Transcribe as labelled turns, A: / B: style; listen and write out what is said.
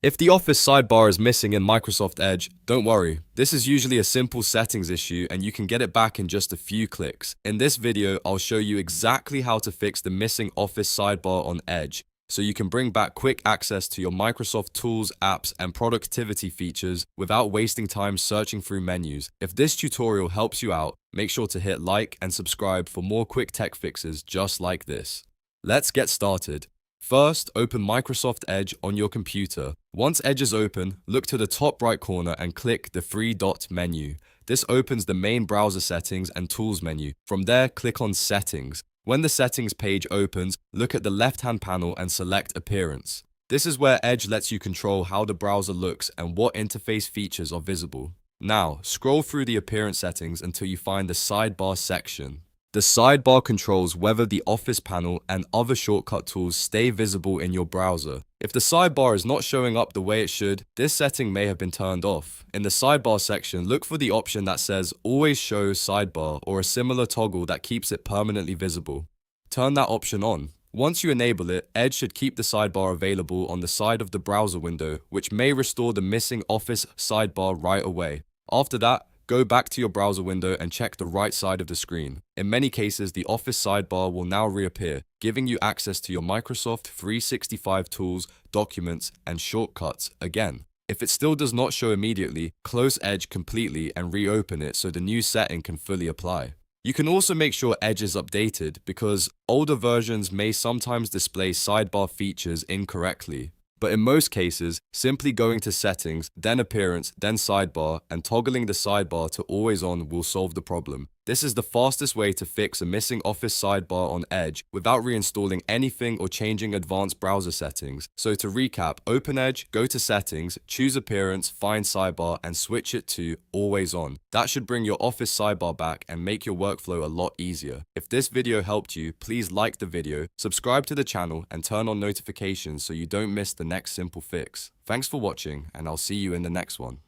A: If the Office sidebar is missing in Microsoft Edge, don't worry. This is usually a simple settings issue and you can get it back in just a few clicks. In this video, I'll show you exactly how to fix the missing Office sidebar on Edge, so you can bring back quick access to your Microsoft tools, apps, and productivity features without wasting time searching through menus. If this tutorial helps you out, make sure to hit like and subscribe for more quick tech fixes just like this. Let's get started. First, open Microsoft Edge on your computer. Once Edge is open, look to the top right corner and click the three-dot menu. This opens the main browser settings and tools menu. From there, click on Settings. When the settings page opens, look at the left-hand panel and select Appearance. This is where Edge lets you control how the browser looks and what interface features are visible. Now, scroll through the appearance settings until you find the Sidebar section. The sidebar controls whether the Office panel and other shortcut tools stay visible in your browser. If the sidebar is not showing up the way it should, this setting may have been turned off. In the sidebar section, look for the option that says Always Show Sidebar or a similar toggle that keeps it permanently visible. Turn that option on. Once you enable it, Edge should keep the sidebar available on the side of the browser window, which may restore the missing Office sidebar right away. After that, go back to your browser window and check the right side of the screen. In many cases, the Office sidebar will now reappear, giving you access to your Microsoft 365 tools, documents, and shortcuts again. If it still does not show immediately, close Edge completely and reopen it so the new setting can fully apply. You can also make sure Edge is updated because older versions may sometimes display sidebar features incorrectly. But in most cases, simply going to Settings, then Appearance, then Sidebar, and toggling the sidebar to Always On will solve the problem. This is the fastest way to fix a missing Office sidebar on Edge without reinstalling anything or changing advanced browser settings. So to recap, open Edge, go to Settings, choose Appearance, find Sidebar, and switch it to Always On. That should bring your Office sidebar back and make your workflow a lot easier. If this video helped you, please like the video, subscribe to the channel, and turn on notifications so you don't miss the next simple fix. Thanks for watching, and I'll see you in the next one.